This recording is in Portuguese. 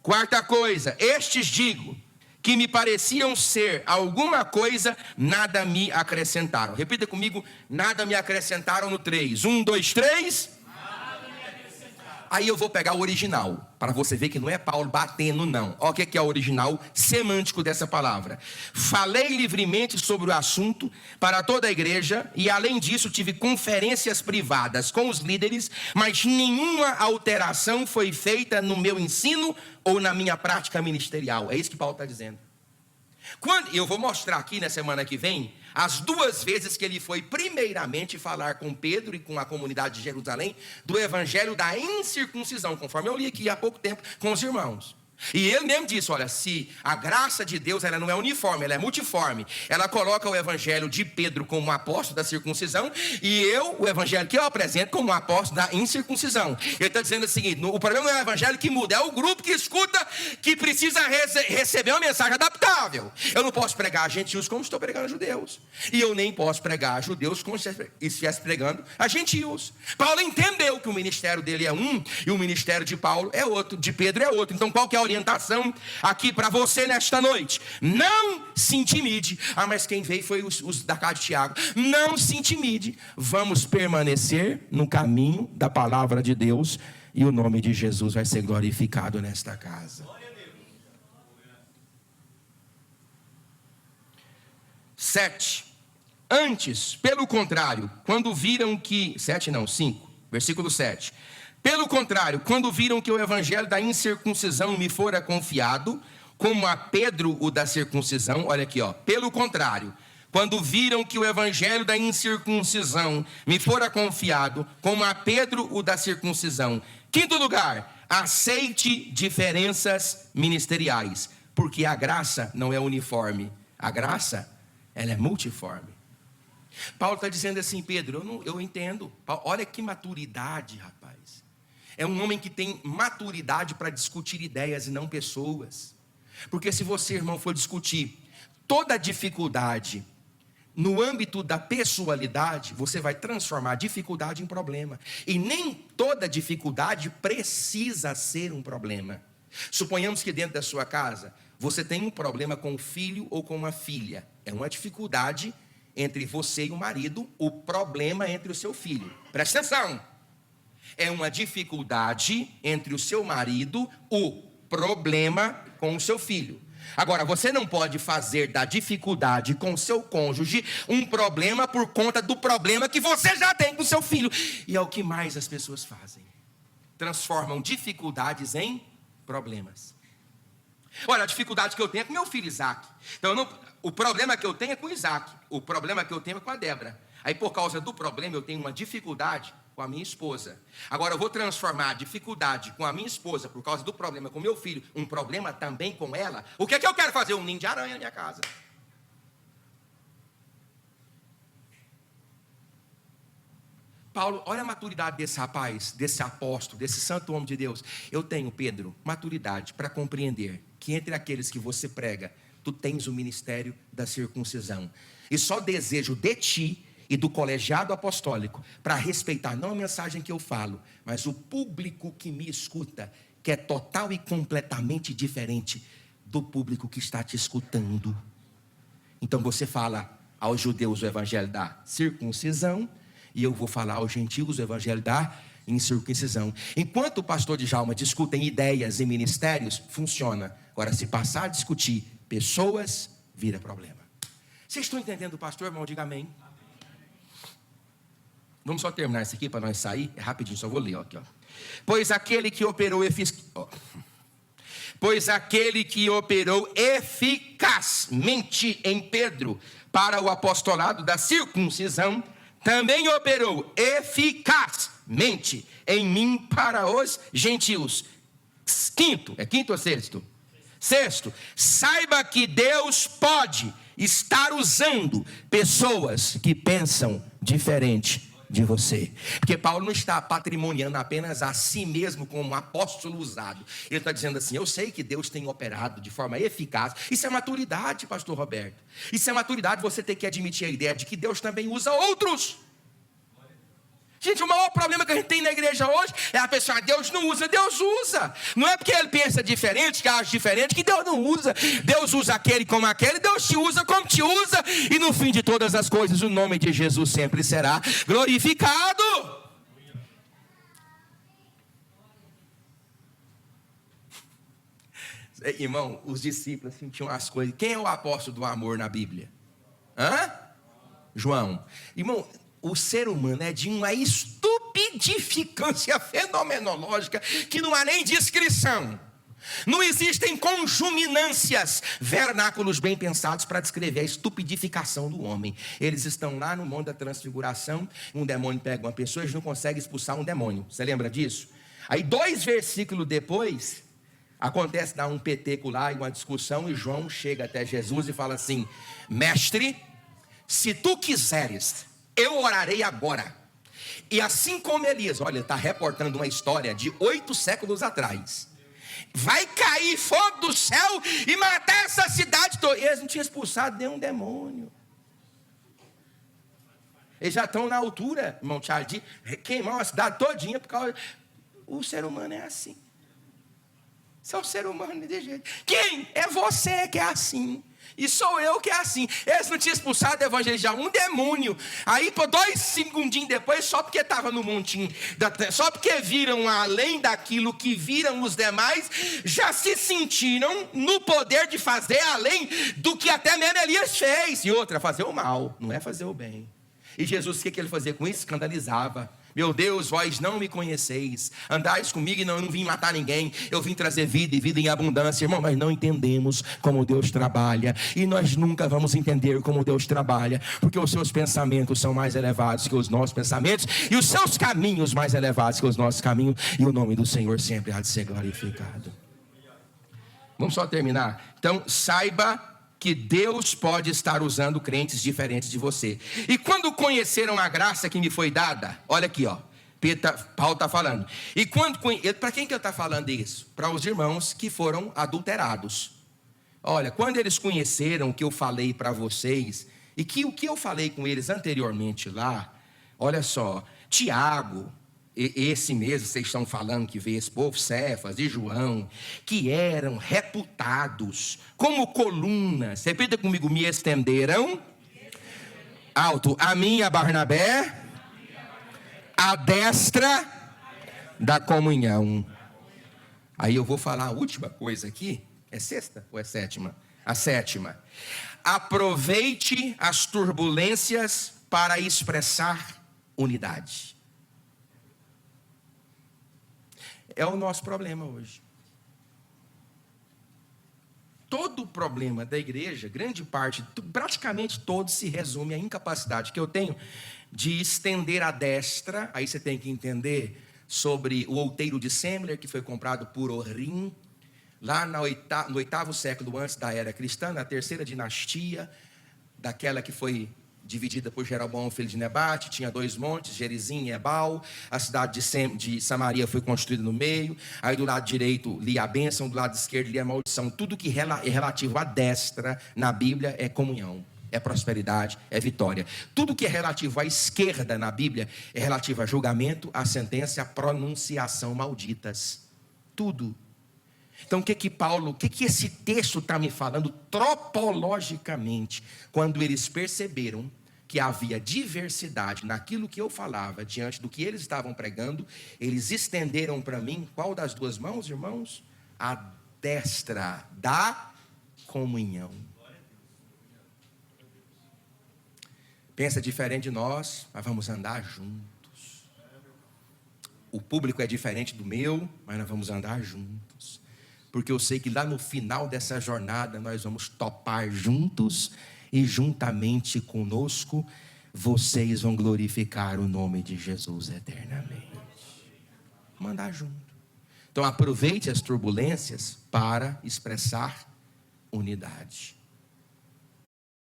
Quarta coisa, estes digo, que me pareciam ser alguma coisa, nada me acrescentaram. Repita comigo, nada me acrescentaram no 3. 1, 2, 3. Aí eu vou pegar o original, para você ver que não é Paulo batendo, não. Olha o que é o original semântico dessa palavra. Falei livremente sobre o assunto para toda a igreja, e além disso tive conferências privadas com os líderes, mas nenhuma alteração foi feita no meu ensino ou na minha prática ministerial. É isso que Paulo está dizendo. Eu vou mostrar aqui na semana que vem as 2 vezes que ele foi primeiramente falar com Pedro e com a comunidade de Jerusalém do evangelho da incircuncisão, conforme eu li aqui há pouco tempo com os irmãos. E ele mesmo disse, olha, se a graça de Deus ela não é uniforme, ela é multiforme, ela coloca o evangelho de Pedro como apóstolo da circuncisão, e o evangelho que eu apresento como apóstolo da incircuncisão. Ele está dizendo o seguinte, o problema não é o evangelho que muda, é o grupo que escuta, que precisa receber uma mensagem adaptável. Eu não posso pregar a gentios como estou pregando a judeus, e eu nem posso pregar a judeus como se estivesse pregando a gentios. Paulo entendeu que o ministério dele é um, e o ministério de Paulo é outro, de Pedro é outro. Então qual que é a orientação aqui para você nesta noite? Não se intimide. Mas quem veio foi os da casa de Tiago. Não se intimide. Vamos permanecer no caminho da palavra de Deus, e o nome de Jesus vai ser glorificado nesta casa. 7. Antes, pelo contrário, quando viram que... 7 não, 5. Versículo 7. Pelo contrário, quando viram que o evangelho da incircuncisão me fora confiado, como a Pedro o da circuncisão, olha aqui, ó. Pelo contrário, quando viram que o evangelho da incircuncisão me fora confiado, como a Pedro o da circuncisão. Quinto lugar, aceite diferenças ministeriais, porque a graça não é uniforme, a graça, ela é multiforme. Paulo está dizendo assim, Pedro, eu entendo. Olha que maturidade, rapaz. É um homem que tem maturidade para discutir ideias e não pessoas. Porque se você, irmão, for discutir toda dificuldade no âmbito da pessoalidade, você vai transformar a dificuldade em problema. E nem toda dificuldade precisa ser um problema. Suponhamos que dentro da sua casa, você tem um problema com o filho ou com uma filha. É uma dificuldade entre você e o marido, o problema entre o seu filho. Presta atenção. É uma dificuldade entre o seu marido, o problema com o seu filho. Agora, você não pode fazer da dificuldade com o seu cônjuge um problema por conta do problema que você já tem com o seu filho. E é o que mais as pessoas fazem. Transformam dificuldades em problemas. Olha, a dificuldade que eu tenho é com meu filho Isaac. Então, o problema que eu tenho é com Isaac. O problema que eu tenho é com a Débora. Aí, por causa do problema, eu tenho uma dificuldade com a minha esposa. Agora eu vou transformar a dificuldade com a minha esposa, por causa do problema com meu filho, um problema também com ela. O que é que eu quero fazer? Um ninho de aranha na minha casa. Paulo, olha a maturidade desse rapaz, desse apóstolo, desse santo homem de Deus. Eu tenho, Pedro, maturidade para compreender que entre aqueles que você prega, tu tens o ministério da circuncisão. E só desejo de ti e do colegiado apostólico para respeitar não a mensagem que eu falo, mas o público que me escuta, que é total e completamente diferente do público que está te escutando. Então você fala aos judeus o evangelho da circuncisão, e eu vou falar aos gentios o evangelho da incircuncisão. Enquanto o pastor Djalma discutem ideias e ministérios, funciona. Agora, se passar a discutir pessoas, vira problema. Vocês estão entendendo, pastor, irmão? Diga amém. Vamos só terminar isso aqui para nós sair. É rapidinho, só vou ler aqui, ó. Pois aquele que operou eficazmente em Pedro para o apostolado da circuncisão, também operou eficazmente em mim para os gentios. Quinto, é quinto ou sexto? Sexto, saiba que Deus pode estar usando pessoas que pensam diferente de você. Porque Paulo não está patrimoniando apenas a si mesmo como um apóstolo usado. Ele está dizendo assim, eu sei que Deus tem operado de forma eficaz. Isso é maturidade, pastor Roberto. Isso é maturidade, você ter que admitir a ideia de que Deus também usa outros. Gente, o maior problema que a gente tem na igreja hoje é a pessoa, Deus não usa, Deus usa. Não é porque ele pensa diferente, que age diferente, que Deus não usa. Deus usa aquele como aquele, Deus te usa como te usa. E no fim de todas as coisas, o nome de Jesus sempre será glorificado. Irmão, os discípulos sentiam as coisas. Quem é o apóstolo do amor na Bíblia? João. Irmão, o ser humano é de uma estupidificância fenomenológica que não há nem descrição. Não existem conjuminâncias, vernáculos bem pensados para descrever a estupidificação do homem. Eles estão lá no Monte da Transfiguração, um demônio pega uma pessoa, eles não conseguem expulsar um demônio. Você lembra disso? Aí 2 versículos depois, acontece dar um peteco lá e uma discussão, e João chega até Jesus e fala assim: mestre, se tu quiseres, eu orarei agora. E assim como Elias, olha, está reportando uma história de 8 séculos atrás, vai cair fogo do céu e matar essa cidade toda. Eles não tinham expulsado nenhum demônio. Eles já estão na altura, irmão Charles, de queimar uma cidade todinha por causa... O ser humano é assim. Só o ser humano é de jeito. Quem? É você que é assim. E sou eu que é assim. Eles não tinham expulsado, evangelizar um demônio. Aí, por 2 segundinhos depois, só porque estava no montinho, só porque viram além daquilo que viram os demais, já se sentiram no poder de fazer além do que até mesmo Elias fez. E outra, fazer o mal, não é fazer o bem. E Jesus, o que ele fazia com isso? Escandalizava. Meu Deus, vós não me conheceis, andais comigo e eu não vim matar ninguém, eu vim trazer vida e vida em abundância. Irmão, nós não entendemos como Deus trabalha, e nós nunca vamos entender como Deus trabalha, porque os seus pensamentos são mais elevados que os nossos pensamentos, e os seus caminhos mais elevados que os nossos caminhos, e o nome do Senhor sempre há de ser glorificado. Vamos só terminar. Então, saiba que Deus pode estar usando crentes diferentes de você. E quando conheceram a graça que me foi dada, olha aqui, ó, Paulo está falando. E quando, para quem que eu estou falando isso? Para os irmãos que foram adulterados. Olha, quando eles conheceram o que eu falei para vocês, e que o que eu falei com eles anteriormente lá, olha só, Tiago, esse mesmo, vocês estão falando que veio esse povo, Cefas e João, que eram reputados como colunas, repita comigo, me estenderam, alto, a mim, a Barnabé, a destra da comunhão. Aí eu vou falar a última coisa aqui, é 6ª ou é 7ª? A 7ª. Aproveite as turbulências para expressar unidade. É o nosso problema hoje. Todo o problema da igreja, grande parte, praticamente todo, se resume à incapacidade que eu tenho de estender a destra. Aí você tem que entender sobre o outeiro de Semler, que foi comprado por Orim, lá no 8º século antes da era cristã, na 3ª dinastia, daquela que foi dividida por Jeroboão, filho de Nebate, tinha 2 montes, Gerizim e Ebal, a cidade de Samaria foi construída no meio, aí do lado direito li a bênção, do lado esquerdo li a maldição. Tudo que é relativo à destra na Bíblia é comunhão, é prosperidade, é vitória. Tudo que é relativo à esquerda na Bíblia é relativo a julgamento, a sentença, a pronunciação malditas. Tudo. Então o que esse texto está me falando tropologicamente? Quando eles perceberam que havia diversidade naquilo que eu falava, diante do que eles estavam pregando, eles estenderam para mim, qual das 2 mãos, irmãos? A destra da comunhão. Pensa diferente de nós, mas vamos andar juntos. O público é diferente do meu, mas nós vamos andar juntos. Porque eu sei que lá no final dessa jornada nós vamos topar juntos e juntamente conosco vocês vão glorificar o nome de Jesus eternamente. Vamos andar junto. Então aproveite as turbulências para expressar unidade.